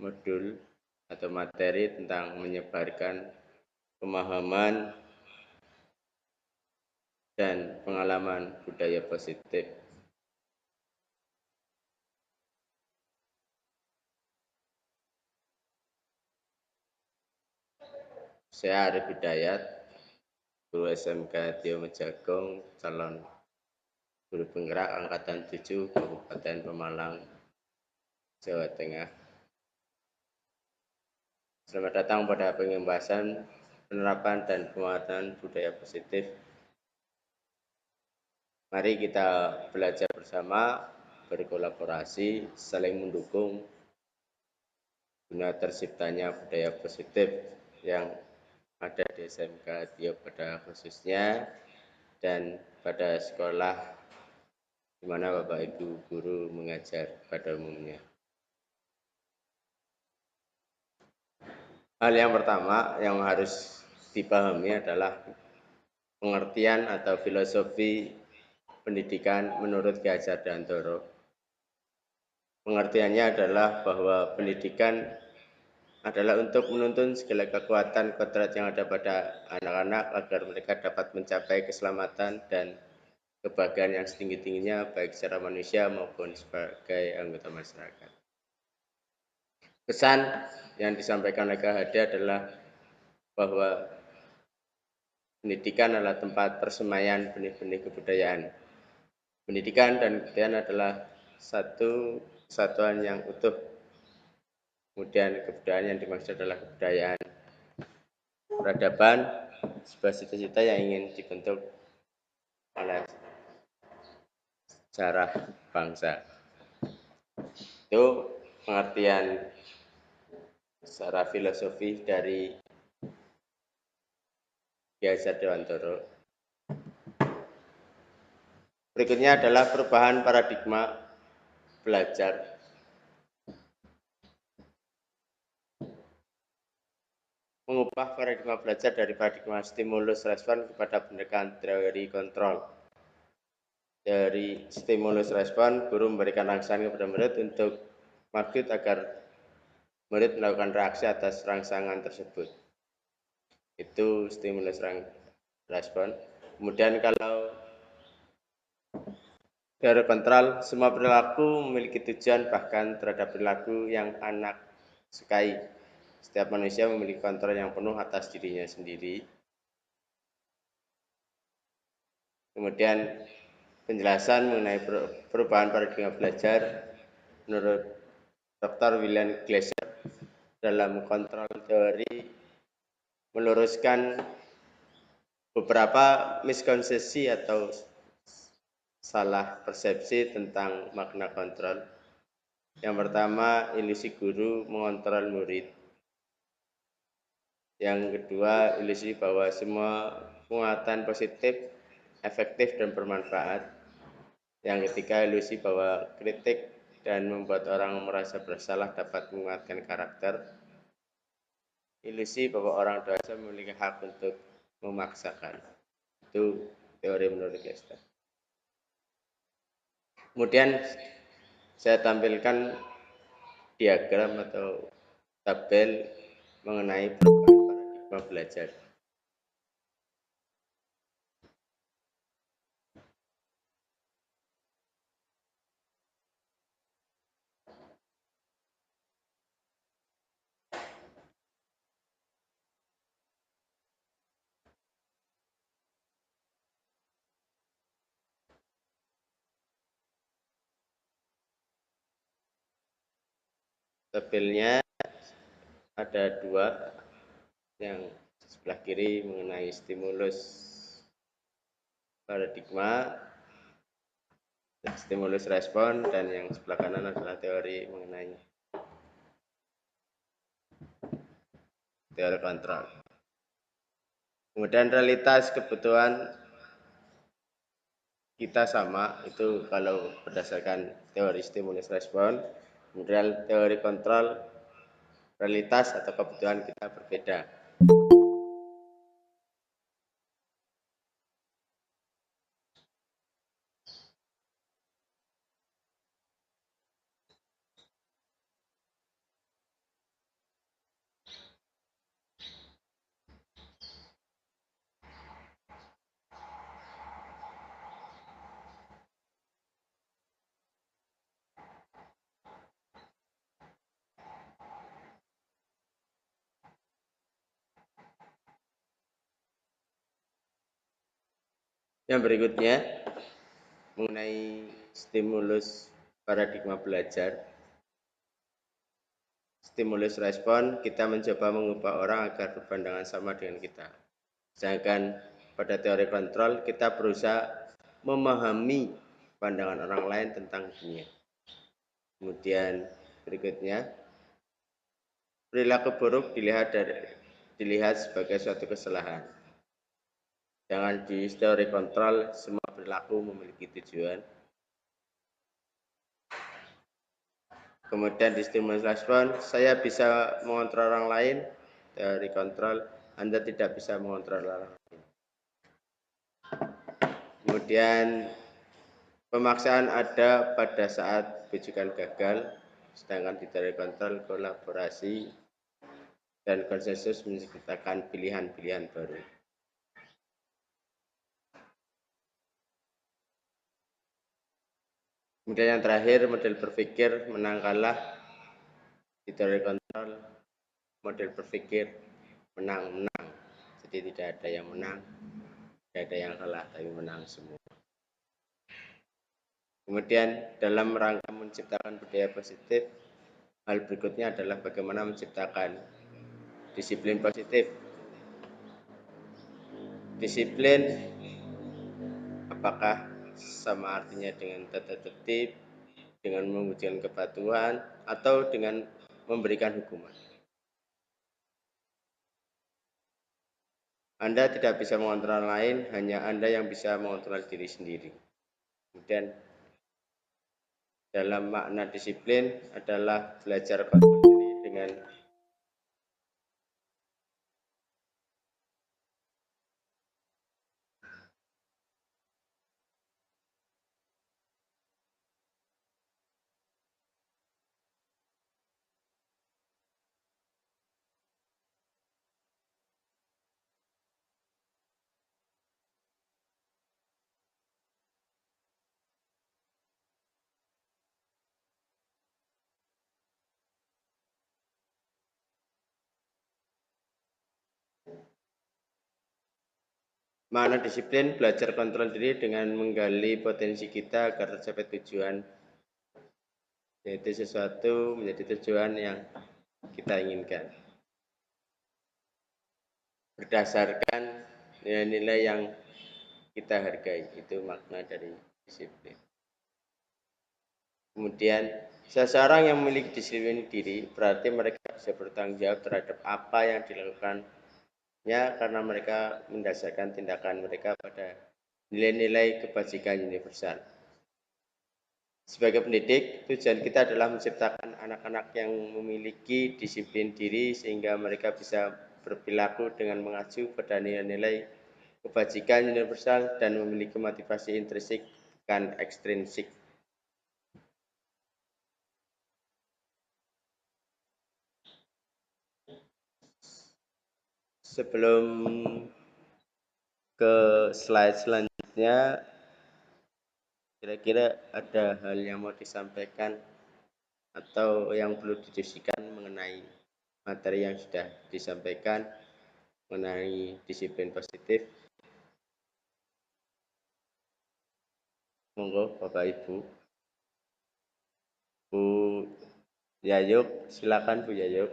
modul atau materi tentang menyebarkan pemahaman dan pengalaman budaya positif. Saya Arif Hidayat, guru SMK Tio Mejagung, calon guru penggerak angkatan 7 Kabupaten Pemalang, Jawa Tengah. Selamat datang pada pembahasan penerapan dan penguatan budaya positif. Mari kita belajar bersama, berkolaborasi, saling mendukung guna terciptanya budaya positif yang ada di SMK Tio pada khususnya dan pada sekolah di mana Bapak Ibu guru mengajar pada umumnya. Hal yang pertama yang harus dipahami adalah pengertian atau filosofi pendidikan menurut Ki Hajar Dewantara. Pengertiannya adalah bahwa pendidikan adalah untuk menuntun segala kekuatan kodrat yang ada pada anak-anak agar mereka dapat mencapai keselamatan dan kebahagiaan yang setinggi-tingginya baik secara manusia maupun sebagai anggota masyarakat. Pesan yang disampaikan oleh KHD adalah bahwa pendidikan adalah tempat persemaian benih-benih kebudayaan. Pendidikan dan kebudayaan adalah satu kesatuan yang utuh. Kemudian kebudayaan yang dimaksud adalah kebudayaan peradaban, sebuah cita-cita yang ingin dibentuk oleh sejarah bangsa. Itu pengertian secara filosofi dari Ki Hajar Dewantara. Berikutnya adalah perubahan paradigma belajar. Mengubah paradigma belajar dari paradigma stimulus respon kepada pendekatan teori kontrol. Dari stimulus respon, guru memberikan rangsangan kepada murid untuk maksud agar murid melakukan reaksi atas rangsangan tersebut. Itu stimulus respon. Kemudian kalau teori kontrol, semua perilaku memiliki tujuan bahkan terhadap perilaku yang anak sukai. Setiap manusia memiliki kontrol yang penuh atas dirinya sendiri. Kemudian penjelasan mengenai perubahan paradigma belajar menurut Dr. William Glasser dalam kontrol teori meluruskan beberapa miskonsepsi atau salah persepsi tentang makna kontrol. Yang pertama, ilusi guru mengontrol murid. Yang kedua, ilusi bahwa semua penguatan positif, efektif, dan bermanfaat. Yang ketiga, ilusi bahwa kritik dan membuat orang merasa bersalah dapat menguatkan karakter. Ilusi bahwa orang dewasa memiliki hak untuk memaksakan. Itu teori menurut Glasser. Kemudian saya tampilkan diagram atau tabel mengenai perubahan paradigma belajar. Tabelnya ada dua, yang sebelah kiri mengenai stimulus paradigma, stimulus respon, dan yang sebelah kanan adalah teori mengenai teori kontrol. Kemudian realitas kebutuhan kita sama, itu kalau berdasarkan teori stimulus respon. Kemudian teori kontrol, realitas atau kebutuhan kita berbeda. Yang berikutnya mengenai stimulus paradigma belajar. Stimulus respon, kita mencoba mengubah orang agar berpandangan sama dengan kita. Sedangkan pada teori kontrol, kita berusaha memahami pandangan orang lain tentang dunia. Kemudian berikutnya, perilaku buruk dilihat sebagai suatu kesalahan. Jangan di teori kontrol, semua perilaku memiliki tujuan. Kemudian di stimulus respon, saya bisa mengontrol orang lain. Teori kontrol, Anda tidak bisa mengontrol orang lain. Kemudian pemaksaan ada pada saat bujukan gagal, sedangkan di teori kontrol kolaborasi dan konsensus menciptakan pilihan-pilihan baru. Kemudian yang terakhir, model berpikir menang kalah. Di teori kontrol, model berpikir menang-menang. Jadi tidak ada yang menang, tidak ada yang kalah, tapi menang semua. Kemudian dalam rangka menciptakan budaya positif, hal berikutnya adalah bagaimana menciptakan disiplin positif. Disiplin apakah sama artinya dengan tata tertib, dengan mewujudkan kepatuhan, atau dengan memberikan hukuman. Anda tidak bisa mengontrol orang lain, hanya Anda yang bisa mengontrol diri sendiri. Kemudian dalam makna disiplin adalah belajar kontrol diri dengan makna disiplin, belajar kontrol diri dengan menggali potensi kita agar tercapai tujuan, yaitu sesuatu menjadi tujuan yang kita inginkan. Berdasarkan nilai-nilai yang kita hargai, itu makna dari disiplin. Kemudian, seseorang yang memiliki disiplin diri berarti mereka bisa bertanggung jawab terhadap apa yang dilakukannya karena mereka mendasarkan tindakan mereka pada nilai-nilai kebajikan universal. Sebagai pendidik, tujuan kita adalah menciptakan anak-anak yang memiliki disiplin diri sehingga mereka bisa berperilaku dengan mengacu pada nilai-nilai kebajikan universal dan memiliki motivasi intrinsik dan ekstrinsik. Sebelum ke slide selanjutnya, kira-kira ada hal yang mau disampaikan atau yang perlu didiskusikan mengenai materi yang sudah disampaikan mengenai disiplin positif. Monggo Bapak Ibu. Bu Yayuk, silakan Bu Yayuk.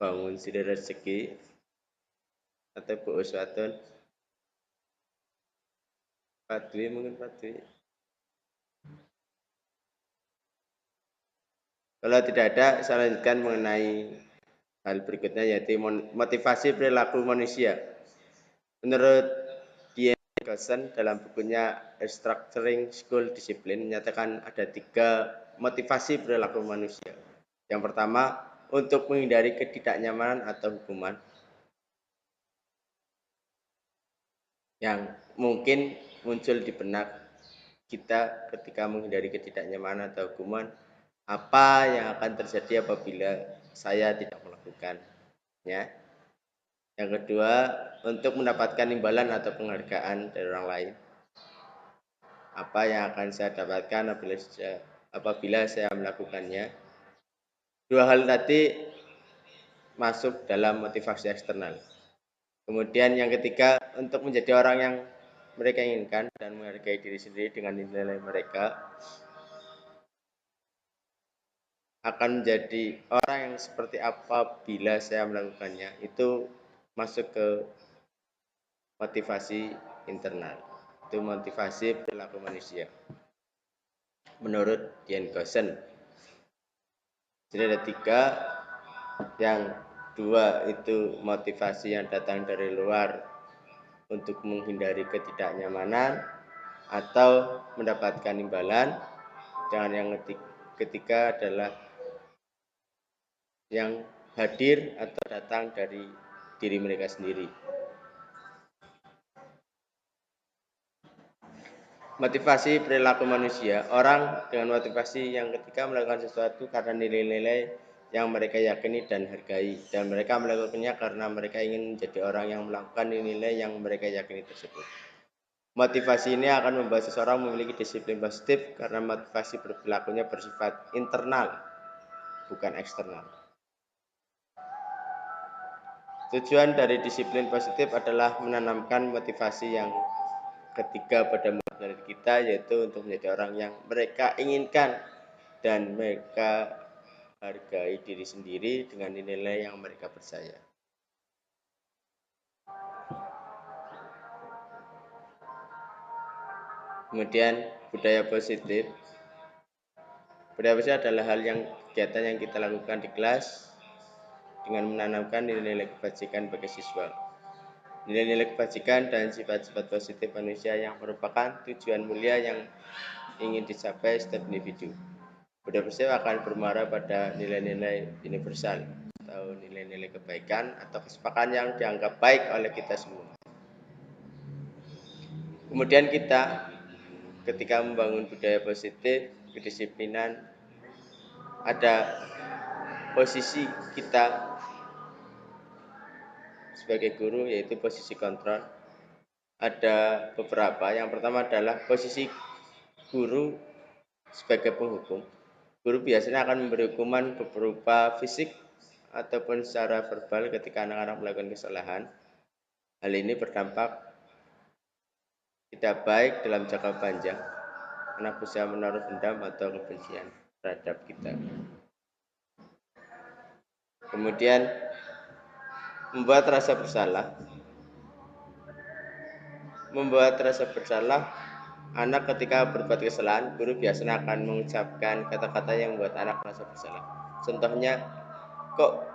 Bangun Sri Rezeki atau Bu Uswatun. Pak Dwi mungkin Pak Dwi. Kalau tidak ada, saya lanjutkan mengenai hal berikutnya yaitu motivasi perilaku manusia. Menurut D.N. Nicholson dalam bukunya Restructuring School Discipline menyatakan ada 3 motivasi perilaku manusia. Yang pertama, untuk menghindari ketidaknyamanan atau hukuman. Yang mungkin muncul di benak kita ketika menghindari ketidaknyamanan atau hukuman, apa yang akan terjadi apabila saya tidak melakukannya. Yang kedua, untuk mendapatkan imbalan atau penghargaan dari orang lain. Apa yang akan saya dapatkan apabila saya melakukannya. Dua hal tadi masuk dalam motivasi eksternal. Kemudian yang ketiga, untuk menjadi orang yang mereka inginkan dan menghargai diri sendiri dengan nilai-nilai mereka, akan menjadi orang yang seperti apa bila saya melakukannya, itu masuk ke motivasi internal. Itu motivasi perilaku manusia. Menurut Dian Gosen. Jadi ada tiga, yang dua itu motivasi yang datang dari luar untuk menghindari ketidaknyamanan atau mendapatkan imbalan, dan yang ketiga adalah yang hadir atau datang dari diri mereka sendiri. Motivasi perilaku manusia, orang dengan motivasi yang ketika melakukan sesuatu karena nilai-nilai yang mereka yakini dan hargai, dan mereka melakukannya karena mereka ingin menjadi orang yang melakukan nilai yang mereka yakini tersebut. Motivasi ini akan membuat seseorang memiliki disiplin positif karena motivasi perilakunya bersifat internal, bukan eksternal. Tujuan dari disiplin positif adalah menanamkan motivasi yang ketiga pada diri kita, yaitu untuk menjadi orang yang mereka inginkan dan mereka hargai diri sendiri dengan nilai yang mereka percaya. Kemudian budaya positif. Budaya positif adalah hal yang kegiatan yang kita lakukan di kelas dengan menanamkan nilai-nilai kebajikan bagi siswa. Nilai-nilai kebajikan dan sifat-sifat positif manusia yang merupakan tujuan mulia yang ingin dicapai setiap individu. Budaya positif akan bermuara pada nilai-nilai universal atau nilai-nilai kebaikan atau kesepakatan yang dianggap baik oleh kita semua. Kemudian kita ketika membangun budaya positif, kedisiplinan, ada posisi kita sebagai guru, yaitu posisi kontrol. Ada beberapa. Yang pertama adalah posisi guru sebagai penghukum. Guru biasanya akan memberi hukuman berupa fisik ataupun secara verbal ketika anak-anak melakukan kesalahan. Hal ini berdampak tidak baik dalam jangka panjang. Anak bisa menaruh dendam atau kebencian terhadap kita. Kemudian membuat rasa bersalah. Membuat rasa bersalah anak ketika berbuat kesalahan, guru biasanya akan mengucapkan kata-kata yang membuat anak merasa bersalah. Contohnya, kok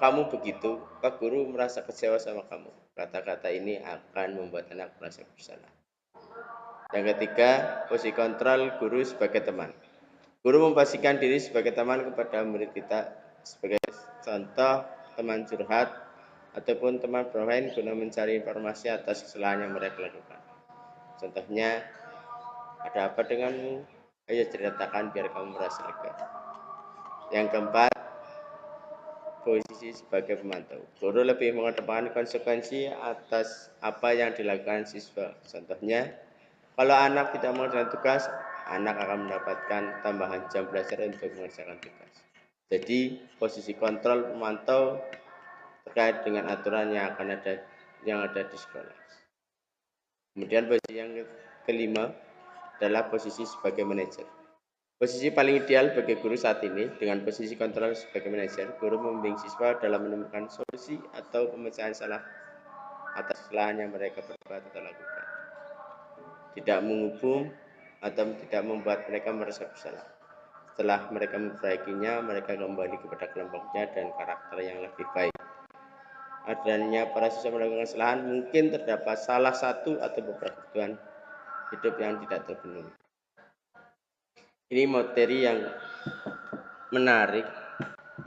kamu begitu? Pak guru merasa kecewa sama kamu. Kata-kata ini akan membuat anak merasa bersalah. Yang ketiga, posisi kontrol guru sebagai teman. Guru memposisikan diri sebagai teman kepada murid kita, sebagai contoh teman curhat ataupun teman bermain guna mencari informasi atas kesalahan yang mereka lakukan. Contohnya, ada apa denganmu? Ayo ceritakan biar kamu merasa lega. Yang keempat, posisi sebagai pemantau. Guru lebih mengedepankan konsekuensi atas apa yang dilakukan siswa. Contohnya, kalau anak tidak mengerjakan tugas, anak akan mendapatkan tambahan jam belajar untuk mengerjakan tugas. Jadi, posisi kontrol pemantau terkait dengan aturan yang ada di sekolah. Kemudian posisi yang kelima adalah posisi sebagai manajer. Posisi paling ideal bagi guru saat ini dengan posisi kontrol sebagai manajer, guru membimbing siswa dalam menemukan solusi atau pemecahan salah atas kesalahan yang mereka berbuat atau lakukan. Tidak menghukum atau tidak membuat mereka merasa bersalah. Setelah mereka memperbaikinya, mereka kembali kepada kelompoknya dan karakter yang lebih baik. Adanya para siswa melakukan kesalahan, mungkin terdapat salah satu atau beberapa kebutuhan hidup yang tidak terpenuhi. Ini materi yang menarik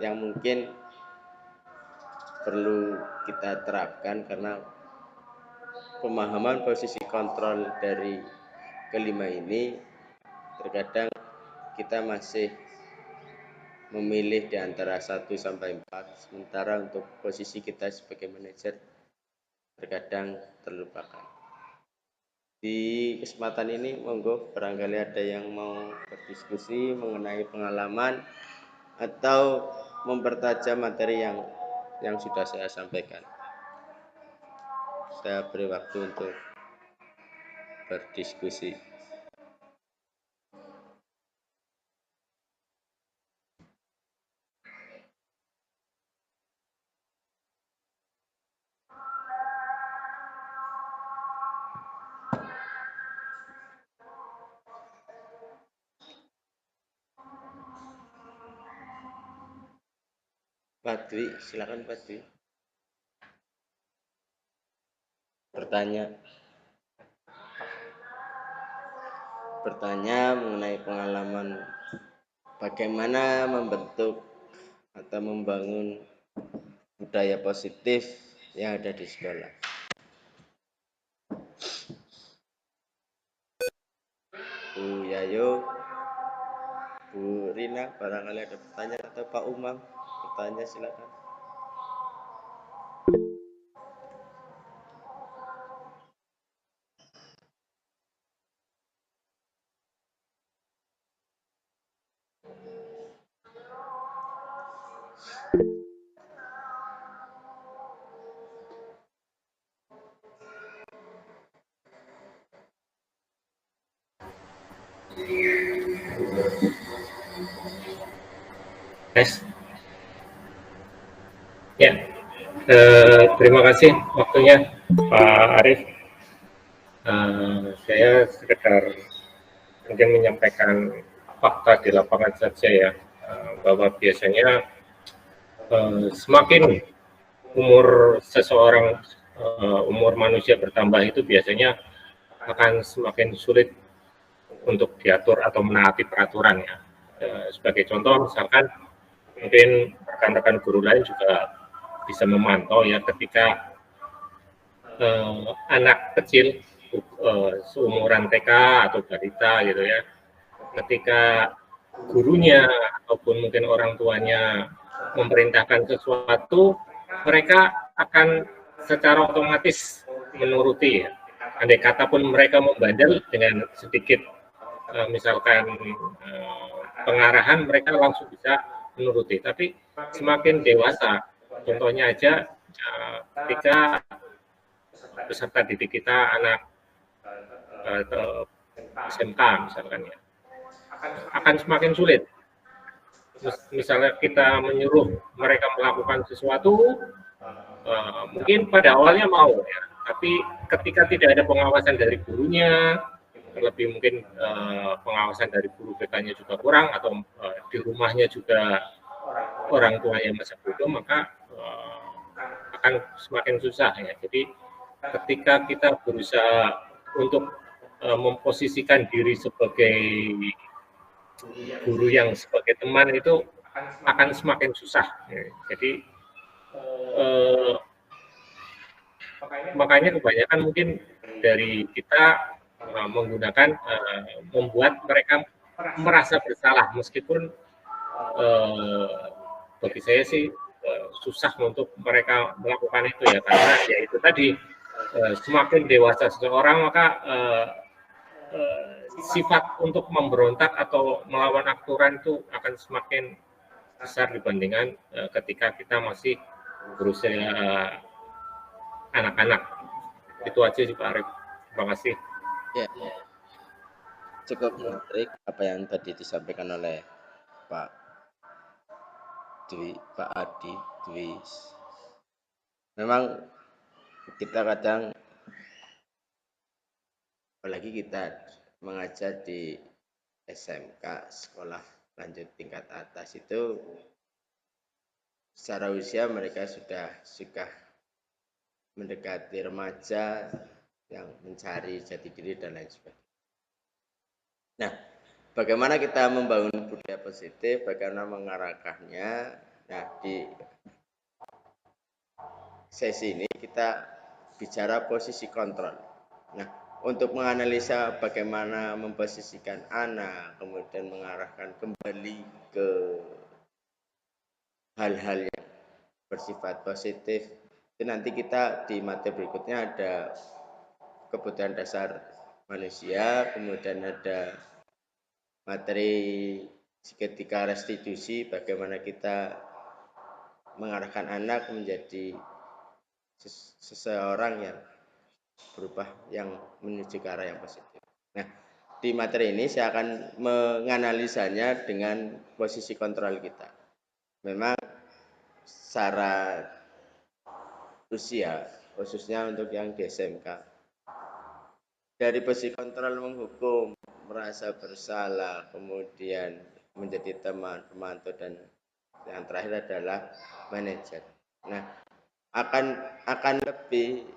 yang mungkin perlu kita terapkan karena pemahaman posisi kontrol dari kelima ini terkadang kita masih memilih di antara 1 sampai 4, sementara untuk posisi kita sebagai manajer terkadang terlupakan. Di kesempatan ini monggo barangkali ada yang mau berdiskusi mengenai pengalaman atau mempertajam materi yang sudah saya sampaikan. saya beri waktu untuk berdiskusi. Pak Dwi, silakan Pak Dwi. Bertanya mengenai pengalaman bagaimana membentuk atau membangun budaya positif yang ada di sekolah. Bu Yayo, Bu Rina, barangkali ada pertanyaan, atau Pak Umam bertanya, silakan. Yes. Ya, terima kasih waktunya Pak Arief. Saya sekedar mungkin menyampaikan fakta di lapangan saja ya, bahwa biasanya semakin umur seseorang, umur manusia bertambah itu biasanya akan semakin sulit untuk diatur atau menaati peraturan ya. Sebagai contoh misalkan mungkin rekan-rekan guru lain juga bisa memantau ya ketika anak kecil seumuran TK atau balita gitu ya, ketika gurunya ataupun mungkin orang tuanya memerintahkan sesuatu, mereka akan secara otomatis menuruti ya. Andai kata pun mereka membandel dengan sedikit misalkan pengarahan, mereka langsung bisa menuruti. Tapi semakin dewasa, contohnya aja ketika peserta didik kita anak SMK misalkan ya, akan semakin sulit. Misalnya kita menyuruh mereka melakukan sesuatu, mungkin pada awalnya mau ya, tapi ketika tidak ada pengawasan dari gurunya, terlebih mungkin pengawasan dari guru BK-nya juga kurang, atau di rumahnya juga orang tuanya masih bodoh, maka akan semakin susah ya. Jadi ketika kita berusaha untuk memposisikan diri sebagai guru yang sebagai teman itu akan semakin susah ya. Jadi makanya kebanyakan mungkin dari kita menggunakan membuat mereka merasa bersalah, meskipun bagi saya sih susah untuk mereka melakukan itu ya, karena ya itu tadi semakin dewasa seseorang maka sifat untuk memberontak atau melawan aturan itu akan semakin besar dibandingkan ketika kita masih berusia anak-anak. Itu aja sih Pak Arief. Terima kasih. Ya, cukup menarik apa yang tadi disampaikan oleh Pak Dwi, Pak Adi Dwi. Memang kita kadang, apalagi kita mengajar di SMK, sekolah lanjut tingkat atas, itu secara usia mereka sudah mendekati remaja yang mencari jati diri dan lain sebagainya. Nah, bagaimana kita membangun budaya positif, bagaimana mengarahkannya. Nah, di sesi ini kita bicara posisi kontrol. Nah, untuk menganalisa bagaimana memposisikan anak, kemudian mengarahkan kembali ke hal-hal yang bersifat positif, itu nanti kita di materi berikutnya ada kebutuhan dasar manusia, kemudian ada materi ketika restitusi, bagaimana kita mengarahkan anak menjadi seseorang yang berubah yang menuju ke arah yang positif. Nah, di materi ini saya akan menganalisanya dengan posisi kontrol kita. Memang secara usia, khususnya untuk yang di SMK, dari posisi kontrol menghukum, merasa bersalah, kemudian menjadi teman, pemantau, dan yang terakhir adalah manajer. Nah, akan lebih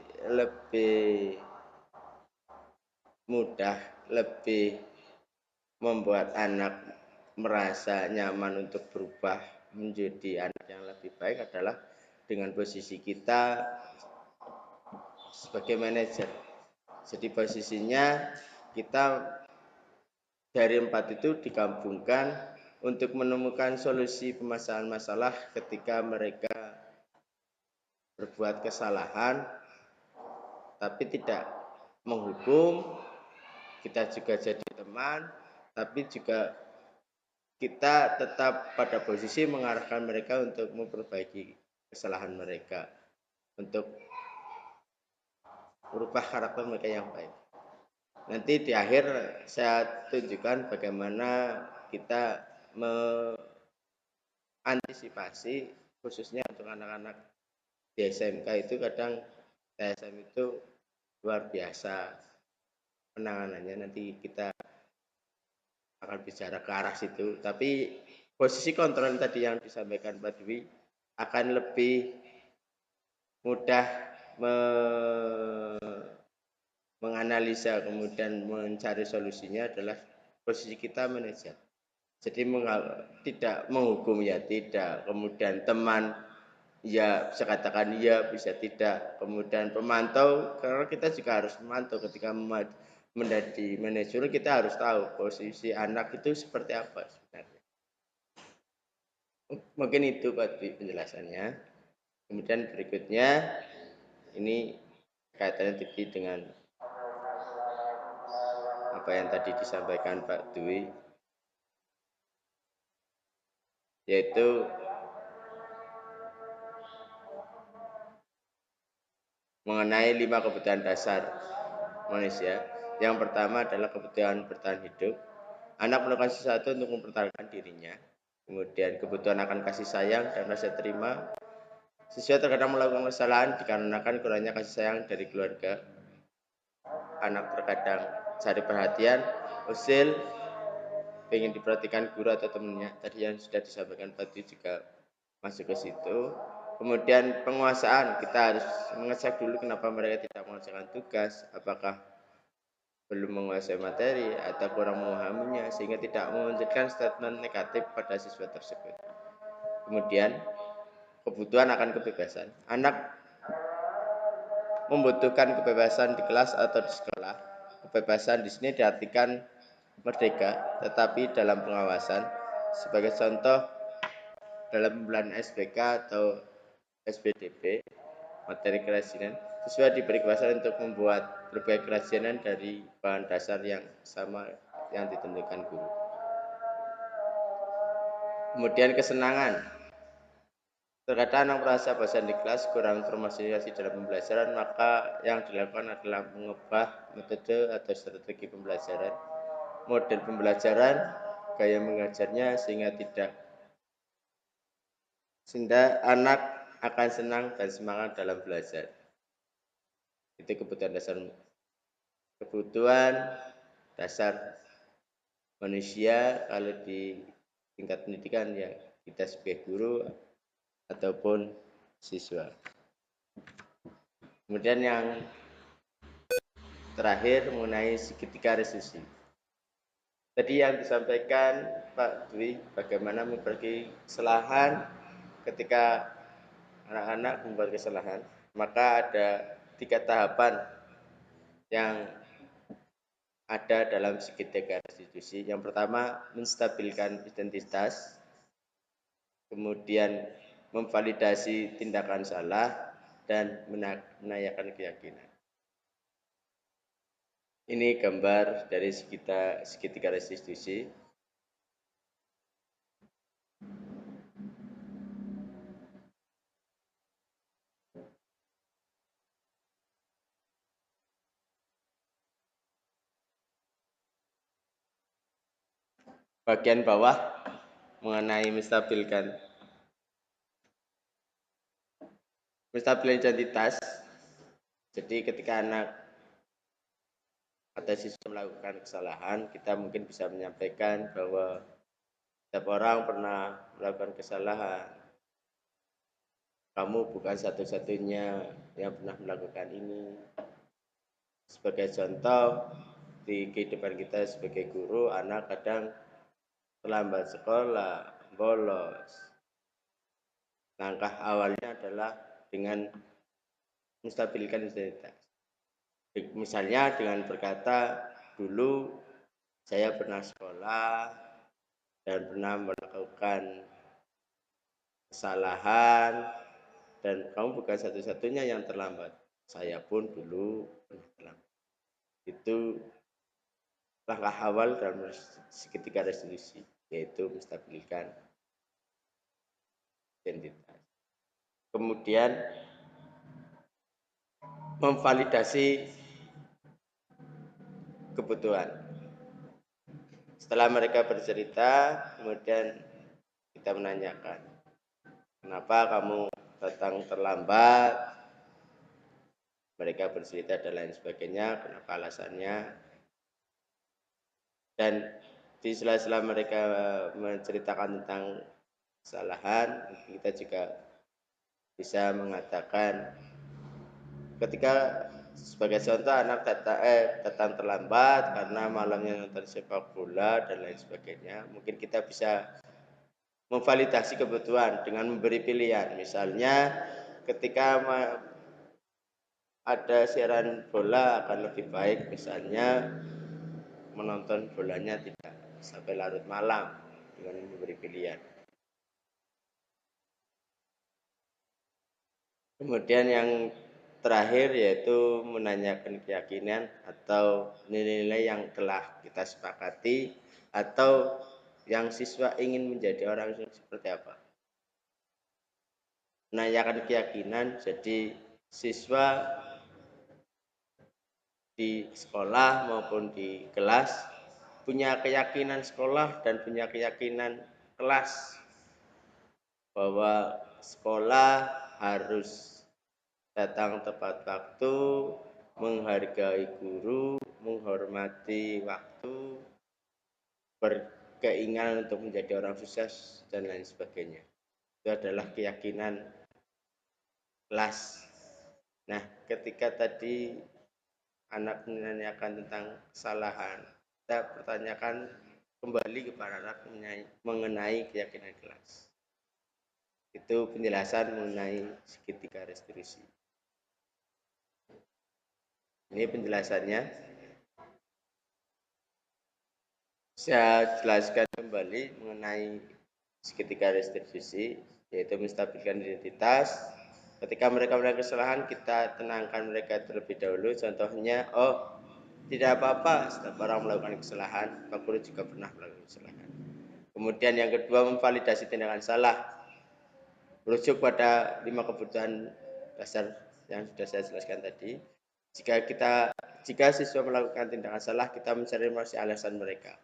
mudah, lebih membuat anak merasa nyaman untuk berubah menjadi anak yang lebih baik adalah dengan posisi kita sebagai manajer. Jadi posisinya kita dari 4 itu digabungkan untuk menemukan solusi permasalahan masalah ketika mereka berbuat kesalahan, tapi tidak menghukum. Kita juga jadi teman, tapi juga kita tetap pada posisi mengarahkan mereka untuk memperbaiki kesalahan mereka, untuk merubah karakter mereka yang baik. Nanti di akhir saya tunjukkan bagaimana kita mengantisipasi, khususnya untuk anak-anak di SMK itu kadang TSM itu luar biasa penanganannya. Nanti kita akan bicara ke arah situ, tapi posisi kontrol tadi yang disampaikan Pak Dwi akan lebih mudah menganalisa kemudian mencari solusinya adalah posisi kita manajer. Jadi tidak menghukum ya tidak, kemudian teman ya bisa katakan iya, bisa tidak, kemudian pemantau karena kita juga harus memantau ketika menjadi manajer, kita harus tahu posisi anak itu seperti apa sebenarnya. Mungkin itu Pak Dwi penjelasannya. Kemudian berikutnya ini kaitannya tadi dengan apa yang tadi disampaikan Pak Dwi, yaitu mengenai 5 kebutuhan dasar manusia. Yang pertama adalah kebutuhan bertahan hidup. Anak melakukan sesuatu untuk mempertahankan dirinya. Kemudian kebutuhan akan kasih sayang dan rasa terima. Siswa terkadang melakukan kesalahan dikarenakan kurangnya kasih sayang dari keluarga. Anak terkadang cari perhatian, usil, ingin diperhatikan guru atau temannya. Tadi yang sudah disampaikan tadi juga masuk ke situ. Kemudian penguasaan, kita harus mengecek dulu kenapa mereka tidak mengerjakan tugas, apakah belum menguasai materi atau kurang memahaminya sehingga tidak memunculkan statement negatif pada siswa tersebut. Kemudian kebutuhan akan kebebasan. Anak membutuhkan kebebasan di kelas atau di sekolah. Kebebasan di sini diartikan merdeka, tetapi dalam pengawasan. Sebagai contoh, dalam pembelajaran SBK atau SBDP, materi kerajinan, siswa diberi kebebasan untuk membuat berbagai kerajinan dari bahan dasar yang sama yang ditentukan guru. Kemudian kesenangan. Terkadang anak merasa bosan di kelas, kurang termotivasi dalam pembelajaran, maka yang dilakukan adalah mengubah metode atau strategi pembelajaran, model pembelajaran, gaya mengajarnya sehingga anak akan senang dan semangat dalam belajar. Itu kebutuhan dasar manusia kalau di tingkat pendidikan ya kita sebagai guru ataupun siswa. Kemudian yang terakhir mengenai segitiga restitusi. Tadi yang disampaikan Pak Dwi bagaimana memperbaiki kesalahan ketika anak-anak membuat kesalahan, maka ada 3 tahapan yang ada dalam segitiga restitusi. Yang pertama, menstabilkan identitas, kemudian memvalidasi tindakan salah, dan menanyakan keyakinan. Ini gambar dari segitiga restitusi. bagian bawah mengenai menstabilkan identitas. Jadi ketika anak atau siswa melakukan kesalahan, kita mungkin bisa menyampaikan bahwa setiap orang pernah melakukan kesalahan. Kamu bukan satu-satunya yang pernah melakukan ini. Sebagai contoh, di kehidupan kita sebagai guru, anak kadang terlambat sekolah, bolos. Langkah awalnya adalah dengan menstabilkan identitas. Misalnya dengan berkata, dulu saya pernah sekolah dan pernah melakukan kesalahan, dan kamu bukan satu-satunya yang terlambat. Saya pun dulu pernah terlambat. Itu langkah awal dalam seketika resolusi, yaitu menstabilkan identitas. Kemudian memvalidasi kebutuhan. Setelah mereka bercerita, kemudian kita menanyakan, kenapa kamu datang terlambat? Mereka bercerita dan lain sebagainya, kenapa alasannya. Dan di sela-sela mereka menceritakan tentang kesalahan, kita juga bisa mengatakan, ketika sebagai contoh anak datang terlambat karena malamnya nonton sepak bola dan lain sebagainya, mungkin kita bisa memvalidasi kebutuhan dengan memberi pilihan. Misalnya ketika ada siaran bola akan lebih baik misalnya menonton bolanya tidak sampai larut malam, dengan memberi pilihan. Kemudian yang terakhir yaitu menanyakan keyakinan atau nilai-nilai yang telah kita sepakati atau yang siswa ingin menjadi orang yang seperti apa. Menanyakan keyakinan, jadi siswa di sekolah maupun di kelas punya keyakinan sekolah dan punya keyakinan kelas bahwa sekolah harus datang tepat waktu, menghargai guru, menghormati waktu, berkeinginan untuk menjadi orang sukses, dan lain sebagainya. Itu adalah keyakinan kelas. Nah, ketika tadi anak menanyakan tentang kesalahan, kita pertanyakan kembali kepada anak mengenai keyakinan kelas. Itu penjelasan mengenai segitiga restitusi. Ini penjelasannya. Saya jelaskan kembali mengenai segitiga restitusi, yaitu menstabilkan identitas. Ketika mereka melakukan kesalahan, kita tenangkan mereka terlebih dahulu. Contohnya, oh tidak apa-apa, setiap orang melakukan kesalahan, Pak Guru juga pernah melakukan kesalahan. Kemudian yang kedua, memvalidasi tindakan salah. Merujuk pada 5 kebutuhan dasar yang sudah saya jelaskan tadi. Jika siswa melakukan tindakan salah, kita mencari alasan mereka.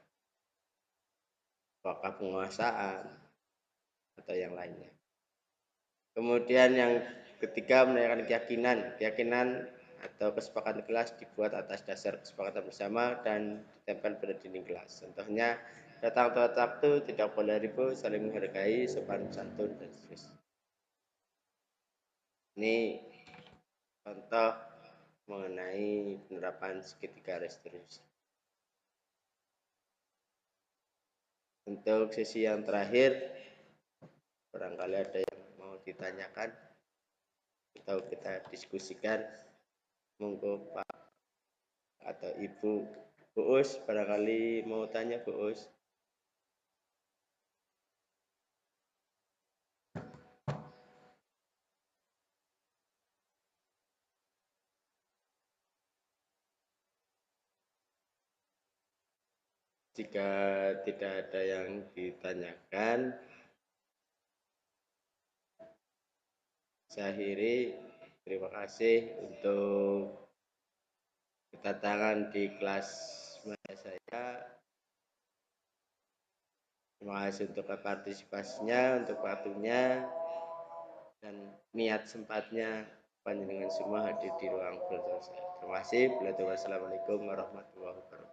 Apakah penguasaan atau yang lainnya. Kemudian yang ketiga, menanyakan keyakinan atau kesepakatan kelas dibuat atas dasar kesepakatan bersama dan ditempel pada dinding kelas. Contohnya, datang tepat waktu, tidak boleh ribut, saling menghargai, sopan santun, dan seterusnya. Ini contoh mengenai penerapan segitiga restitusi. Untuk sesi yang terakhir, barangkali ada yang mau ditanyakan atau kita diskusikan. Monggo Pak atau Ibu Bu Us, barangkali mau tanya Bu Us. Jika tidak ada yang ditanyakan, saya akhiri. Terima kasih untuk kedatangan di kelas saya. Terima kasih untuk partisipasinya, untuk waktunya, dan niat sempatnya panjenengan semua hadir di ruang berdosa. Terima kasih. Wassalamualaikum warahmatullahi wabarakatuh.